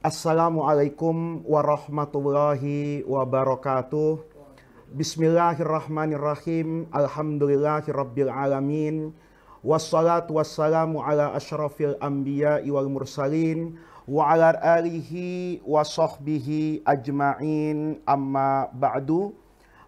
Assalamualaikum warahmatullahi wabarakatuh. Bismillahirrahmanirrahim. Alhamdulillahirabbil alamin. Wassalatu wassalamu ala asyrafil anbiya'i wal mursalin wa ala alihi wa sahbihi ajma'in. Amma ba'du.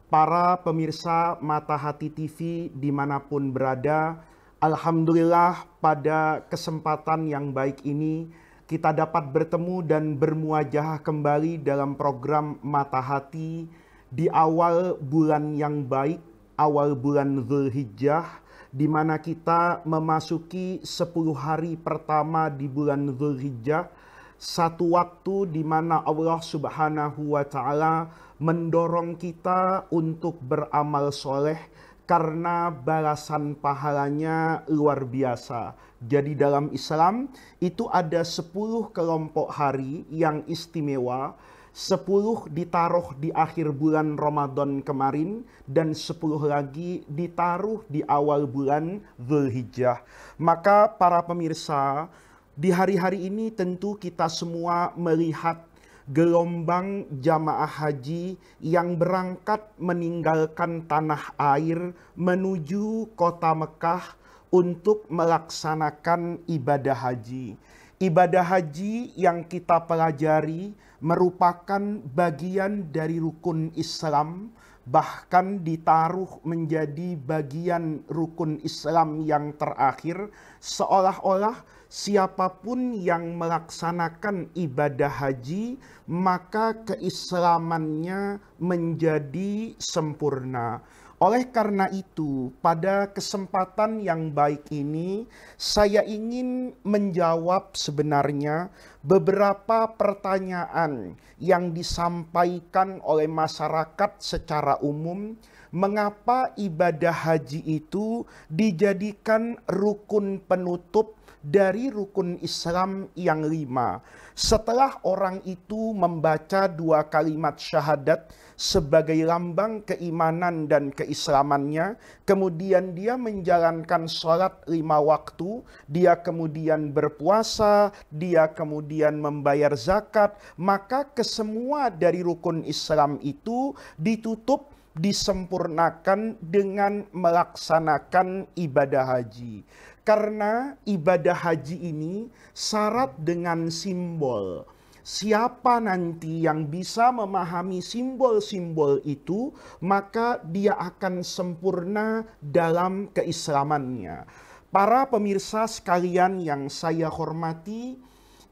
Para pemirsa Mata Hati TV dimanapun berada, alhamdulillah pada kesempatan yang baik ini kita dapat bertemu dan bermuajahah kembali dalam program Mata Hati di awal bulan yang baik, awal bulan Dzulhijjah, di mana kita memasuki 10 hari pertama di bulan Dzulhijjah, satu waktu di mana Allah Subhanahu wa Ta'ala mendorong kita untuk beramal soleh karena balasan pahalanya luar biasa. Jadi dalam Islam itu ada 10 kelompok hari yang istimewa. 10 ditaruh di akhir bulan Ramadan kemarin dan 10 lagi ditaruh di awal bulan Dzulhijjah. Maka para pemirsa, di hari-hari ini tentu kita semua melihat gelombang jamaah haji yang berangkat meninggalkan tanah air menuju kota Mekah untuk melaksanakan ibadah haji. Ibadah haji yang kita pelajari merupakan bagian dari rukun Islam, bahkan ditaruh menjadi bagian rukun Islam yang terakhir, seolah-olah siapapun yang melaksanakan ibadah haji maka keislamannya menjadi sempurna. Oleh karena itu, pada kesempatan yang baik ini, saya ingin menjawab sebenarnya beberapa pertanyaan yang disampaikan oleh masyarakat secara umum. Mengapa ibadah haji itu dijadikan rukun penutup dari rukun Islam yang 5. Setelah orang itu membaca 2 kalimat syahadat sebagai lambang keimanan dan keislamannya, kemudian dia menjalankan sholat 5 waktu, dia kemudian berpuasa, dia kemudian membayar zakat, maka kesemua dari rukun Islam itu ditutup, disempurnakan dengan melaksanakan ibadah haji. Karena ibadah haji ini syarat dengan simbol. Siapa nanti yang bisa memahami simbol-simbol itu, maka dia akan sempurna dalam keislamannya. Para pemirsa sekalian yang saya hormati,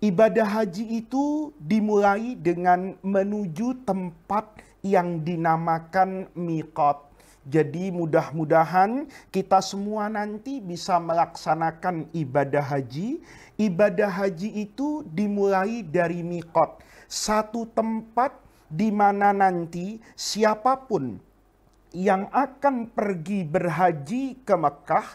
ibadah haji itu dimulai dengan menuju tempat yang dinamakan miqat. Jadi mudah-mudahan kita semua nanti bisa melaksanakan ibadah haji. Ibadah haji itu dimulai dari miqat, satu tempat di mana nanti siapapun yang akan pergi berhaji ke Mekah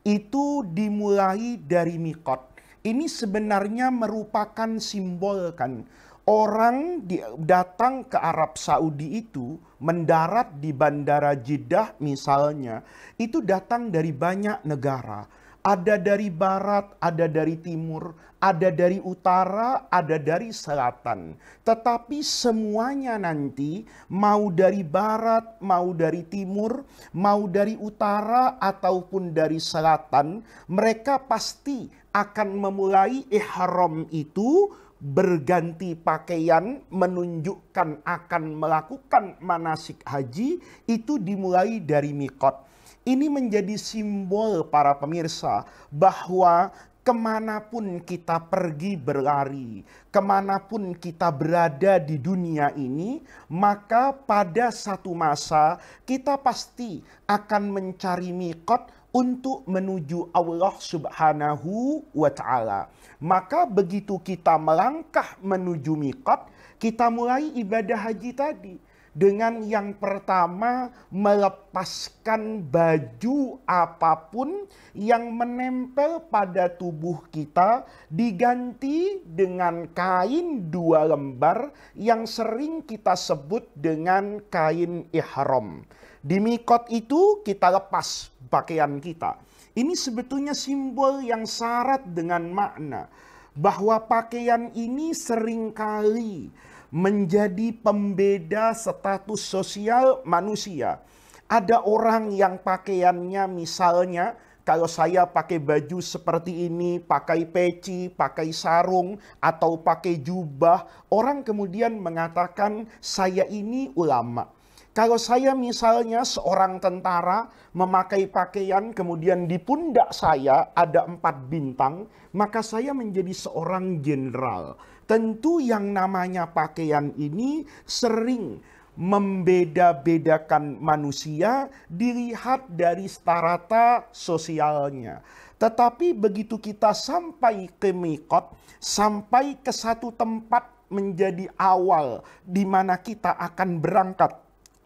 itu dimulai dari miqat. Ini sebenarnya merupakan simbol kan. Orang datang ke Arab Saudi itu, mendarat di Bandara Jeddah misalnya, itu datang dari banyak negara. Ada dari barat, ada dari timur, ada dari utara, ada dari selatan. Tetapi semuanya nanti, mau dari barat, mau dari timur, mau dari utara, ataupun dari selatan, mereka pasti akan memulai ihram itu berganti pakaian menunjukkan akan melakukan manasik haji itu dimulai dari miqat. Ini menjadi simbol para pemirsa bahwa kemanapun kita pergi berlari, kemanapun kita berada di dunia ini, maka pada satu masa kita pasti akan mencari miqat untuk menuju Allah Subhanahu wa Ta'ala. Maka begitu kita melangkah menuju miqat, kita mulai ibadah haji tadi. Dengan yang pertama melepaskan baju apapun yang menempel pada tubuh kita, diganti dengan kain 2 lembar yang sering kita sebut dengan kain ihram. Di miqat itu kita lepas pakaian kita. Ini sebetulnya simbol yang syarat dengan makna. bahwa pakaian ini seringkali menjadi pembeda status sosial manusia. Ada orang yang pakaiannya misalnya, kalau saya pakai baju seperti ini, pakai peci, pakai sarung, atau pakai jubah, orang kemudian mengatakan saya ini ulama. Kalau saya misalnya seorang tentara memakai pakaian kemudian di pundak saya ada 4 bintang, maka saya menjadi seorang jenderal. Tentu yang namanya pakaian ini sering membeda-bedakan manusia dilihat dari strata sosialnya. Tetapi begitu kita sampai ke miqat, sampai ke satu tempat menjadi awal di mana kita akan berangkat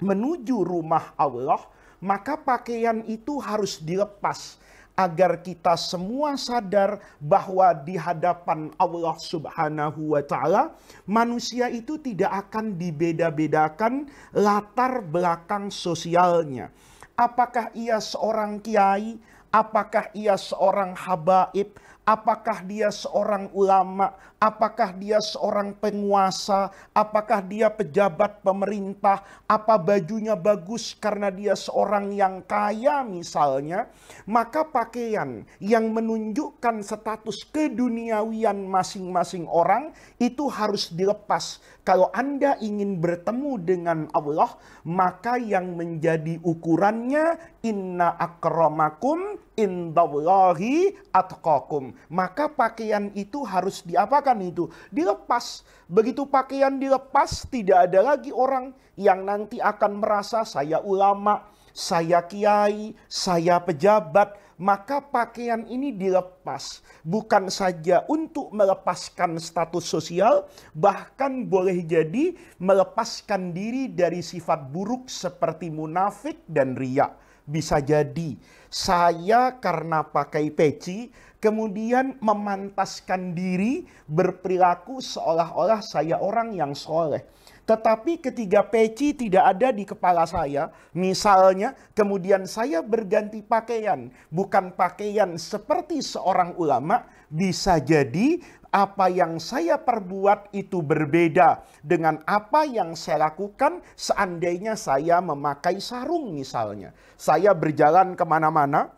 menuju rumah Allah, maka pakaian itu harus dilepas agar kita semua sadar bahwa di hadapan Allah Subhanahu wa taala manusia itu tidak akan dibeda-bedakan latar belakang sosialnya. Apakah ia seorang kiai, apakah ia seorang habaib, apakah dia seorang ulama, apakah dia seorang penguasa, apakah dia pejabat pemerintah, apa bajunya bagus karena dia seorang yang kaya misalnya, maka pakaian yang menunjukkan status keduniawian masing-masing orang itu harus dilepas. Kalau Anda ingin bertemu dengan Allah, maka yang menjadi ukurannya inna akramakum indallahi atqakum. Maka pakaian itu harus diapakan itu? Dilepas. Begitu pakaian dilepas, tidak ada lagi orang yang nanti akan merasa saya ulama, saya kiai, saya pejabat. Maka pakaian ini dilepas. Bukan saja untuk melepaskan status sosial, bahkan boleh jadi melepaskan diri dari sifat buruk seperti munafik dan riya. Bisa jadi saya karena pakai peci kemudian memantaskan diri berperilaku seolah-olah saya orang yang soleh. Tetapi ketika peci tidak ada di kepala saya, misalnya kemudian saya berganti pakaian, bukan pakaian seperti seorang ulama, bisa jadi apa yang saya perbuat itu berbeda dengan apa yang saya lakukan seandainya saya memakai sarung misalnya. Saya berjalan kemana-mana,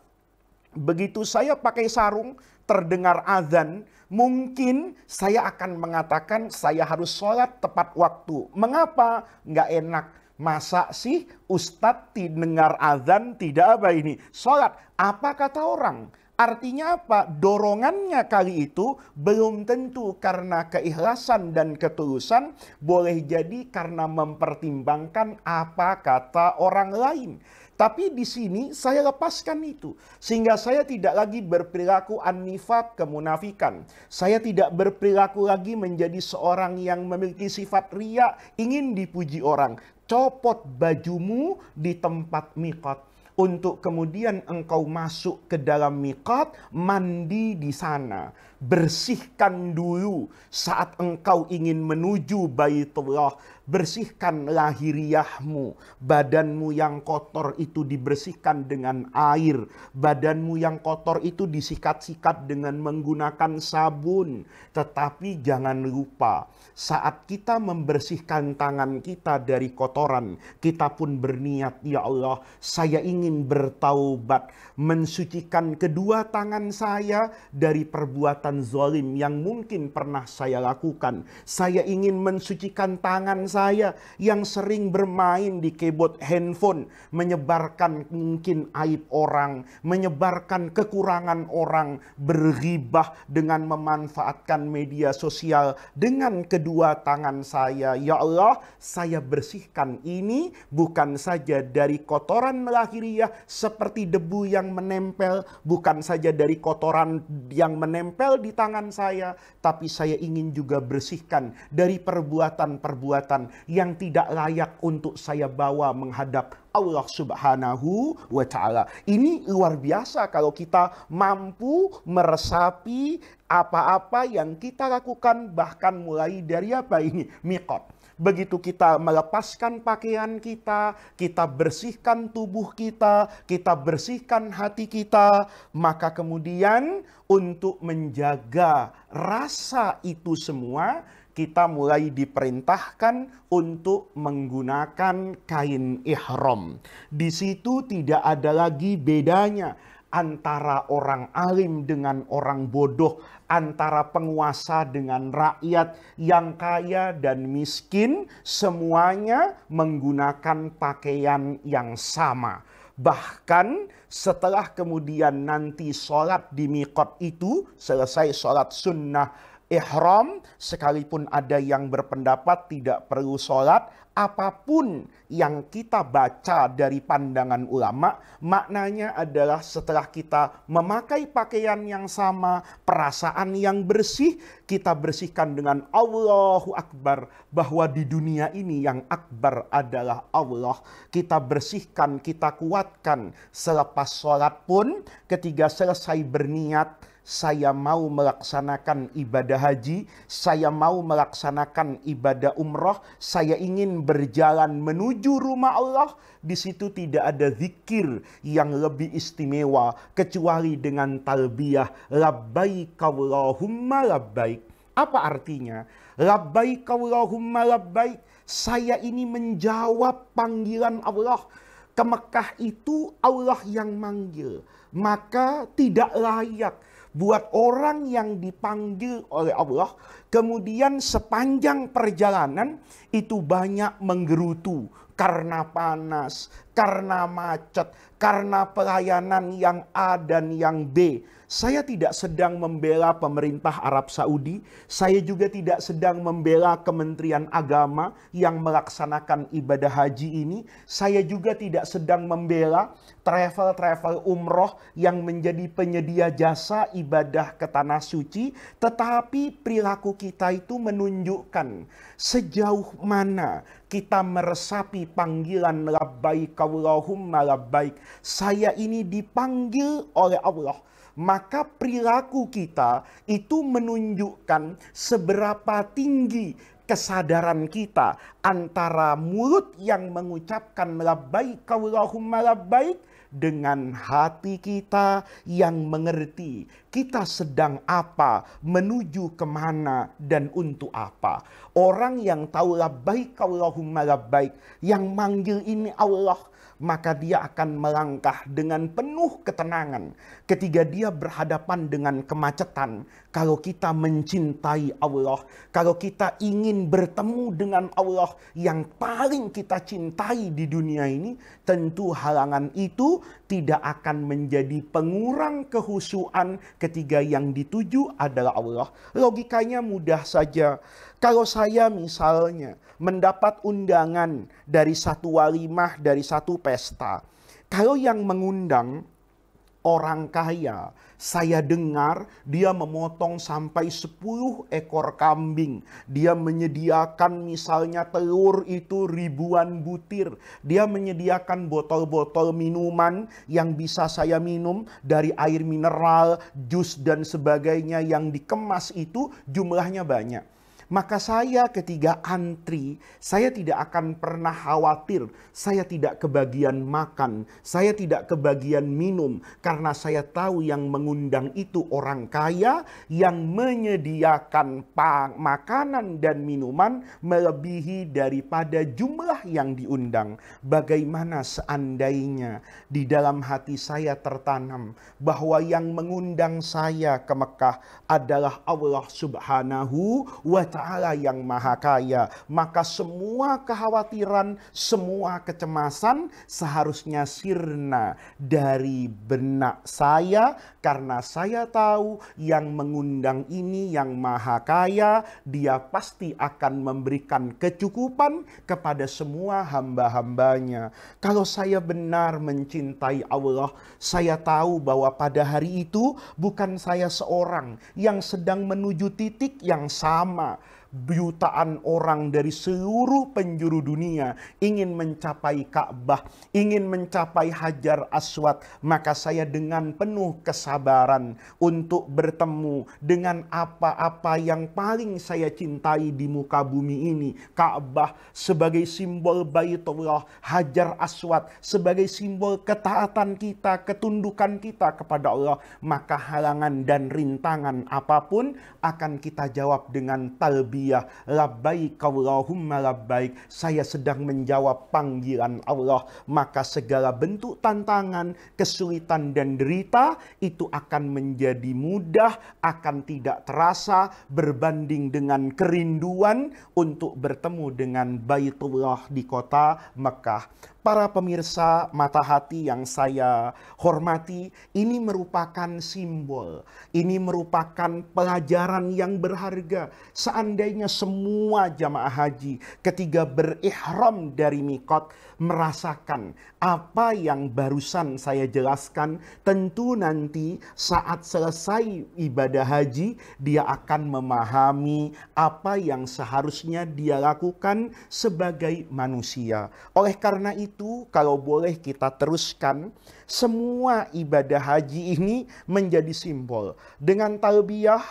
begitu saya pakai sarung, terdengar azan, mungkin saya akan mengatakan saya harus sholat tepat waktu. Mengapa? Nggak enak. Masa sih Ustadz dengar azan tidak apa ini? Sholat. Apa kata orang? Artinya apa? Dorongannya kali itu belum tentu karena keikhlasan dan ketulusan, boleh jadi karena mempertimbangkan apa kata orang lain. Tapi di sini saya lepaskan itu. Sehingga saya tidak lagi berperilaku an-nifaq, kemunafikan. Saya tidak berperilaku lagi menjadi seorang yang memiliki sifat riya, ingin dipuji orang. Copot bajumu di tempat miqat. Untuk kemudian engkau masuk ke dalam miqat, mandi di sana. Bersihkan dulu saat engkau ingin menuju Baitullah. Bersihkan lahiriahmu. Badanmu yang kotor itu dibersihkan dengan air. Badanmu yang kotor itu disikat-sikat dengan menggunakan sabun. Tetapi jangan lupa, saat kita membersihkan tangan kita dari kotoran, kita pun berniat, ya Allah, saya ingin bertaubat, mensucikan kedua tangan saya dari perbuatan zalim yang mungkin pernah saya lakukan. Saya ingin mensucikan tangan saya yang sering bermain di keyboard handphone, menyebarkan mungkin aib orang, menyebarkan kekurangan orang, berghibah dengan memanfaatkan media sosial dengan kedua tangan saya. Ya Allah, saya bersihkan ini bukan saja dari kotoran lahiriah seperti debu yang menempel, bukan saja dari kotoran yang menempel di tangan saya, tapi saya ingin juga bersihkan dari perbuatan-perbuatan yang tidak layak untuk saya bawa menghadap Allah Subhanahu wa ta'ala. Ini luar biasa kalau kita mampu meresapi apa-apa yang kita lakukan, bahkan mulai dari apa ini? Miqat. begitu kita melepaskan pakaian kita bersihkan tubuh kita bersihkan hati kita, maka kemudian untuk menjaga rasa itu semua, kita mulai diperintahkan untuk menggunakan kain ihram. Di situ tidak ada lagi bedanya antara orang alim dengan orang bodoh, antara penguasa dengan rakyat, yang kaya dan miskin, semuanya menggunakan pakaian yang sama. Bahkan setelah kemudian nanti sholat di miqat itu, selesai sholat sunnah ihram, sekalipun ada yang berpendapat tidak perlu sholat, apapun yang kita baca dari pandangan ulama, maknanya adalah setelah kita memakai pakaian yang sama, perasaan yang bersih, kita bersihkan dengan Allahu Akbar, bahwa di dunia ini yang akbar adalah Allah. Kita bersihkan, kita kuatkan. Selepas sholat pun, ketika selesai berniat, saya mau melaksanakan ibadah haji, saya mau melaksanakan ibadah umroh, saya ingin berjalan menuju rumah Allah. Di situ tidak ada zikir yang lebih istimewa kecuali dengan talbiyah labbaik Allahumma labbaik. Apa artinya? Labbaik Allahumma labbaik. Saya ini menjawab panggilan Allah. Ke Mekah itu Allah yang manggil, maka tidak layak buat orang yang dipanggil oleh Allah, kemudian sepanjang perjalanan itu banyak menggerutu karena panas, karena macet, karena pelayanan yang A dan yang B. Saya tidak sedang membela pemerintah Arab Saudi, saya juga tidak sedang membela Kementerian Agama yang melaksanakan ibadah haji ini, saya juga tidak sedang membela travel umroh yang menjadi penyedia jasa ibadah ke tanah suci, tetapi perilaku kita itu menunjukkan sejauh mana kita meresapi panggilan labbaik Allahumma labbaik. Saya ini dipanggil oleh Allah. Maka perilaku kita itu menunjukkan seberapa tinggi kesadaran kita antara mulut yang mengucapkan labbaik Allahumma labbaik dengan hati kita yang mengerti kita sedang apa, menuju kemana, dan untuk apa. Orang yang tahu labbaik Allahumma labbaik, yang manggil ini Allah, maka dia akan melangkah dengan penuh ketenangan. Ketika dia berhadapan dengan kemacetan, kalau kita mencintai Allah, kalau kita ingin bertemu dengan Allah yang paling kita cintai di dunia ini, tentu halangan itu tidak akan menjadi pengurang kehusuan ketika yang dituju adalah Allah. Logikanya mudah saja. Kalau saya misalnya mendapat undangan dari satu walimah, dari satu pesta, kalau yang mengundang orang kaya, saya dengar dia memotong sampai 10 ekor kambing. Dia menyediakan misalnya telur itu ribuan butir. Dia menyediakan botol-botol minuman yang bisa saya minum dari air mineral, jus dan sebagainya yang dikemas itu jumlahnya banyak. Maka saya ketika antri, saya tidak akan pernah khawatir, saya tidak kebagian makan, saya tidak kebagian minum, karena saya tahu yang mengundang itu orang kaya yang menyediakan makanan dan minuman melebihi daripada jumlah yang diundang. Bagaimana seandainya di dalam hati saya tertanam bahwa yang mengundang saya ke Mekah adalah Allah Subhanahu wa Ta'ala yang maha kaya, maka semua kekhawatiran, semua kecemasan seharusnya sirna dari benak saya, karena saya tahu yang mengundang ini yang maha kaya, dia pasti akan memberikan kecukupan kepada semua hamba-hambanya. Kalau saya benar mencintai Allah, saya tahu bahwa pada hari itu bukan saya seorang yang sedang menuju titik yang sama. jutaan orang dari seluruh penjuru dunia ingin mencapai Ka'bah, ingin mencapai Hajar Aswad, maka saya dengan penuh kesabaran untuk bertemu dengan apa-apa yang paling saya cintai di muka bumi ini. Ka'bah sebagai simbol Baitullah, Hajar Aswad sebagai simbol ketaatan kita, ketundukan kita kepada Allah. Maka halangan dan rintangan apapun akan kita jawab dengan talbiyah, labbaik Allahumma labbaik. Saya sedang menjawab panggilan Allah. Maka segala bentuk tantangan, kesulitan dan derita itu akan menjadi mudah, akan tidak terasa berbanding dengan kerinduan untuk bertemu dengan Baitullah di kota Mekah. Para pemirsa mata hati yang saya hormati, ini merupakan simbol, ini merupakan pelajaran yang berharga. Seandainya semua jamaah haji ketika berihram dari mikot merasakan apa yang barusan saya jelaskan, tentu nanti saat selesai ibadah haji dia akan memahami apa yang seharusnya dia lakukan sebagai manusia. Oleh karena itu, kalau boleh kita teruskan, semua ibadah haji ini menjadi simbol. Dengan talbiyah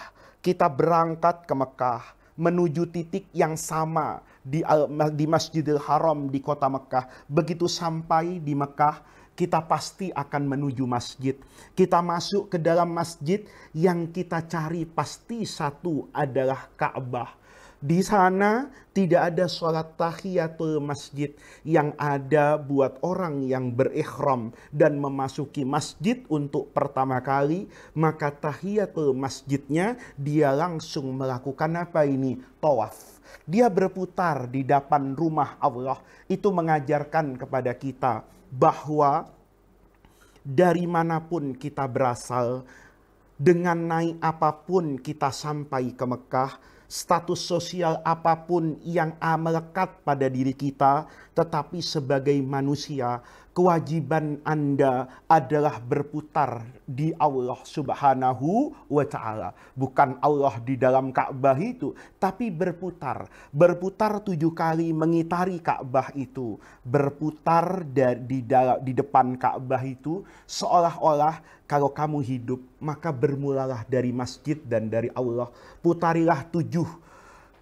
kita berangkat ke Mekah menuju titik yang sama di Masjidil Haram di kota Mekah. Begitu sampai di Mekah, kita pasti akan menuju masjid. Kita masuk ke dalam masjid, yang kita cari pasti satu adalah Ka'bah. Di sana tidak ada sholat tahiyatul masjid. Yang ada buat orang yang berikhram dan memasuki masjid untuk pertama kali, maka tahiyatul masjidnya dia langsung melakukan apa ini? Tawaf. Dia berputar di depan rumah Allah. Itu mengajarkan kepada kita bahwa dari manapun kita berasal, dengan naik apapun kita sampai ke Mekah, status sosial apapun yang melekat pada diri kita, tetapi sebagai manusia, kewajiban Anda adalah berputar di Allah Subhanahu wa Ta'ala. Bukan Allah di dalam Ka'bah itu, tapi berputar. Berputar 7 kali mengitari Ka'bah itu. Berputar di depan Ka'bah itu, seolah-olah kalau kamu hidup, maka bermulalah dari masjid dan dari Allah. Putarilah 7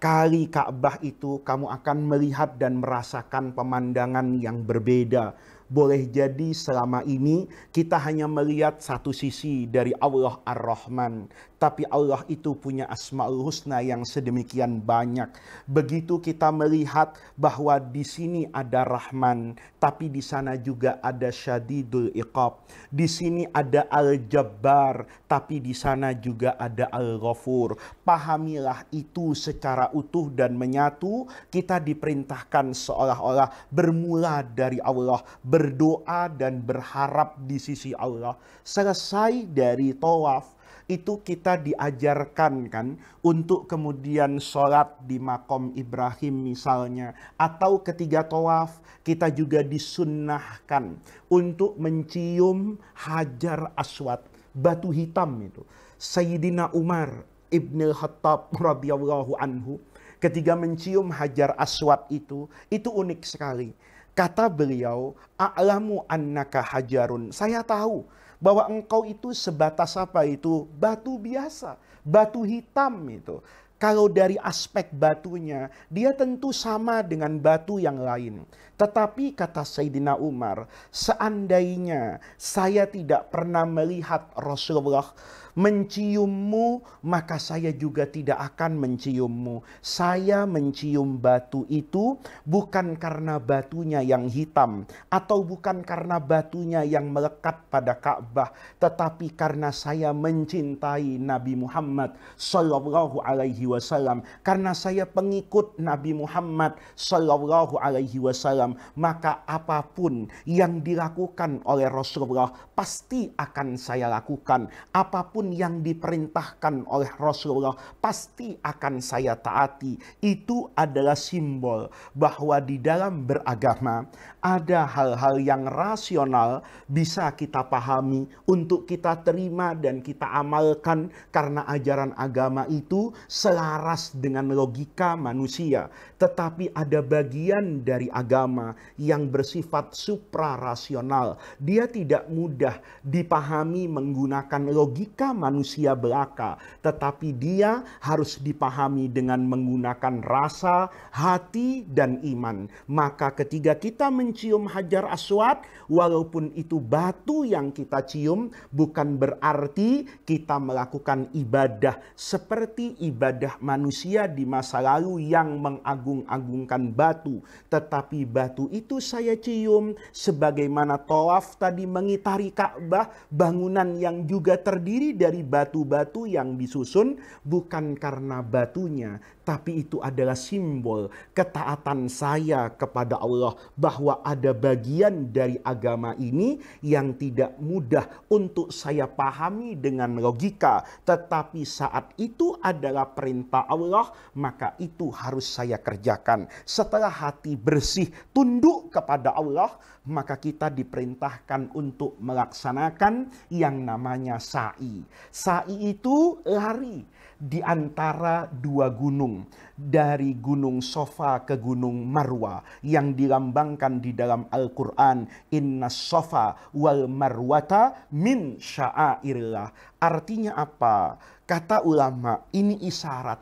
kali Ka'bah itu, kamu akan melihat dan merasakan pemandangan yang berbeda. Boleh jadi selama ini kita hanya melihat satu sisi dari Allah Ar-Rahman. Tapi Allah itu punya Asmaul Husna yang sedemikian banyak. Begitu kita melihat bahwa di sini ada Rahman, tapi di sana juga ada Syadidul Iqab. Di sini ada Al-Jabbar, tapi di sana juga ada Al-Ghafur. Pahamilah itu secara utuh dan menyatu. Kita diperintahkan seolah-olah bermula dari Allah, berdoa dan berharap di sisi Allah. Selesai dari tawaf, itu kita diajarkan kan untuk kemudian sholat di makom Ibrahim misalnya. Atau ketika tawaf kita juga disunnahkan untuk mencium Hajar Aswad, batu hitam itu. Sayyidina Umar Ibn al-Khattab radhiyallahu anhu ketika mencium Hajar Aswad itu unik sekali. Kata beliau, a'lamu annaka hajarun. Saya tahu bahwa engkau itu sebatas apa itu? Batu biasa, batu hitam itu. Kalau dari aspek batunya, dia tentu sama dengan batu yang lain. Tetapi kata Sayyidina Umar, seandainya saya tidak pernah melihat Rasulullah menciummu, maka saya juga tidak akan menciummu. Saya mencium batu itu bukan karena batunya yang hitam, atau bukan karena batunya yang melekat pada Ka'bah, tetapi karena saya mencintai Nabi Muhammad Sallallahu Alaihi Wasallam. Karena saya pengikut Nabi Muhammad Sallallahu Alaihi Wasallam, maka apapun yang dilakukan oleh Rasulullah pasti akan saya lakukan. Apapun yang diperintahkan oleh Rasulullah pasti akan saya taati. Itu adalah simbol bahwa di dalam beragama ada hal-hal yang rasional bisa kita pahami untuk kita terima dan kita amalkan, karena ajaran agama itu selalu selaras dengan logika manusia, tetapi ada bagian dari agama yang bersifat suprarasional. Dia tidak mudah dipahami menggunakan logika manusia belaka, tetapi dia harus dipahami dengan menggunakan rasa, hati, dan iman. Maka ketika kita mencium Hajar Aswad, walaupun itu batu yang kita cium, bukan berarti kita melakukan ibadah seperti ibadah manusia di masa lalu yang mengagung-agungkan batu. Tetapi batu itu saya cium sebagaimana tawaf tadi mengitari Ka'bah, bangunan yang juga terdiri dari batu-batu yang disusun, bukan karena batunya, tapi itu adalah simbol ketaatan saya kepada Allah, bahwa ada bagian dari agama ini yang tidak mudah untuk saya pahami dengan logika, tetapi saat itu adalah perintah Allah, maka itu harus saya kerjakan. Setelah hati bersih tunduk kepada Allah, maka kita diperintahkan untuk melaksanakan yang namanya sa'i. Sa'i itu lari di antara dua gunung, dari gunung Sofa ke gunung Marwa, yang dilambangkan di dalam Al-Quran, inna sofa wal marwata min sya'airillah. Artinya apa? Kata ulama, ini isyarat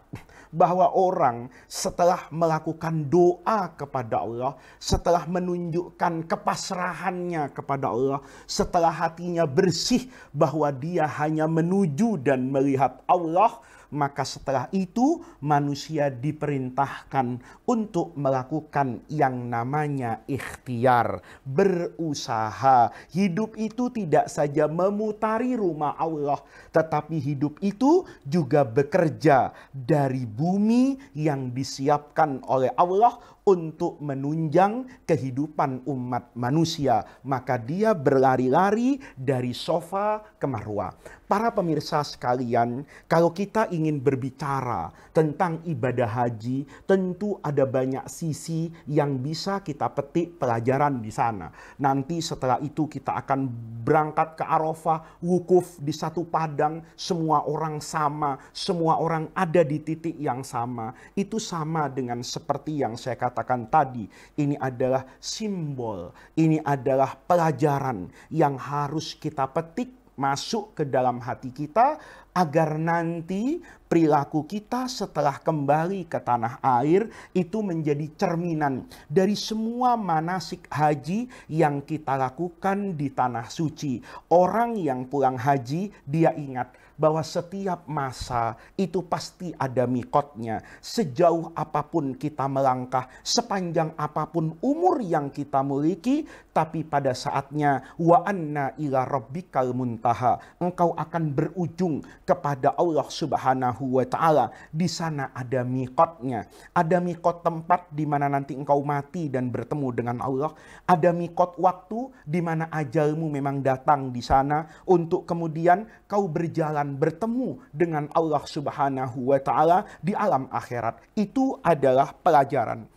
bahwa orang setelah melakukan doa kepada Allah, setelah menunjukkan kepasrahannya kepada Allah, setelah hatinya bersih bahwa dia hanya menuju dan melihat Allah, maka setelah itu manusia diperintahkan untuk melakukan yang namanya ikhtiar, berusaha. Hidup itu tidak saja memutari rumah Allah, tetapi hidup itu juga bekerja dari bumi yang disiapkan oleh Allah untuk menunjang kehidupan umat manusia. Maka dia berlari-lari dari Sofa ke Marwa. Para pemirsa sekalian, kalau kita ingin berbicara tentang ibadah haji, tentu ada banyak sisi yang bisa kita petik pelajaran di sana. Nanti setelah itu kita akan berangkat ke Arafah, wukuf di satu padang, semua orang sama, semua orang ada di titik yang sama. Itu sama dengan seperti yang saya katakan tadi. Ini adalah simbol, ini adalah pelajaran yang harus kita petik masuk ke dalam hati kita, agar nanti perilaku kita setelah kembali ke tanah air itu menjadi cerminan dari semua manasik haji yang kita lakukan di tanah suci. Orang yang pulang haji, dia ingat bahwa setiap masa itu pasti ada mikotnya. Sejauh apapun kita melangkah, sepanjang apapun umur yang kita miliki, tapi pada saatnya wa anna ila rabbikal muntaha, engkau akan berujung kepada Allah Subhanahu wa taala. Di sana ada mikotnya. Ada mikot tempat di mana nanti engkau mati dan bertemu dengan Allah. Ada mikot waktu di mana ajalmu memang datang di sana untuk kemudian kau berjalan bertemu dengan Allah Subhanahu wa taala di alam akhirat. Itu adalah pelajaran.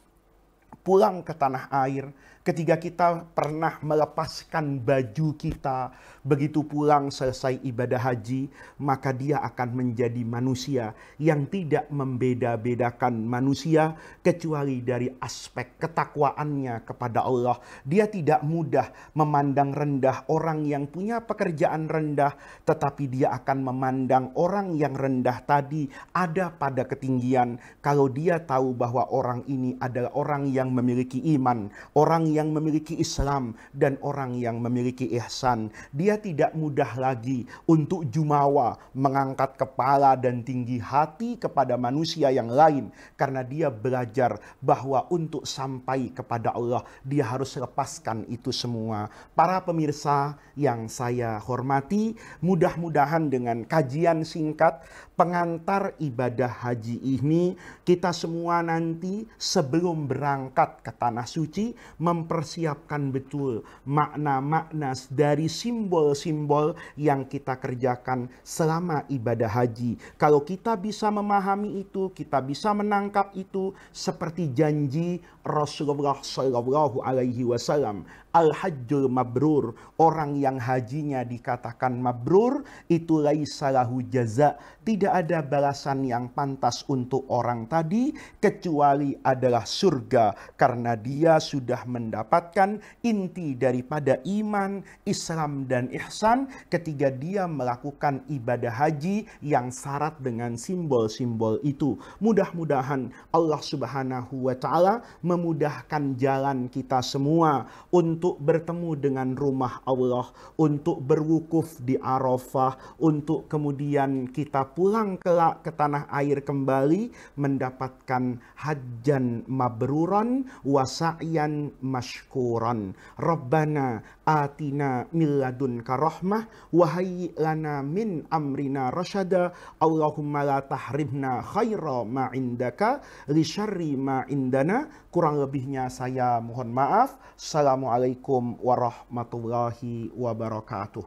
Pulang ke tanah air, ketika kita pernah melepaskan baju kita, begitu pulang selesai ibadah haji, maka dia akan menjadi manusia yang tidak membeda-bedakan manusia kecuali dari aspek ketakwaannya kepada Allah. Dia tidak mudah memandang rendah orang yang punya pekerjaan rendah, tetapi dia akan memandang orang yang rendah tadi ada pada ketinggian kalau dia tahu bahwa orang ini adalah orang yang memiliki iman, orang yang memiliki Islam, dan orang yang memiliki ihsan. Dia tidak mudah lagi untuk jumawa, mengangkat kepala dan tinggi hati kepada manusia yang lain, karena dia belajar bahwa untuk sampai kepada Allah dia harus lepaskan itu semua. Para pemirsa yang saya hormati, mudah-mudahan dengan kajian singkat pengantar ibadah haji ini, kita semua nanti sebelum berangkat ke tanah suci mempersiapkan betul makna-makna dari simbol-simbol yang kita kerjakan selama ibadah haji. Kalau kita bisa memahami itu, kita bisa menangkap itu seperti janji Rasulullah Shallallahu Alaihi Wasallam, al-hajjul mabrur, orang yang hajinya dikatakan mabrur, itu laisa lahu jaza, tidak ada balasan yang pantas untuk orang tadi kecuali adalah surga, karena dia sudah mendapatkan inti daripada iman, Islam dan ihsan ketika dia melakukan ibadah haji yang syarat dengan simbol-simbol itu. Mudah-mudahan Allah Subhanahu wa taala memudahkan jalan kita semua untuk bertemu dengan rumah Allah, untuk berwukuf di Arafah, untuk kemudian kita pulang ke tanah air kembali mendapatkan hajjan mabruran wa sa'yan mashkuran. Rabbana atina min ladunka rahmah wa hayyi lana min amrina rasyada. Allahumma la tahrimna khaira ma indaka li syarri ma indana. Kurang lebihnya saya mohon maaf. Assalamualaikum warahmatullahi wabarakatuh.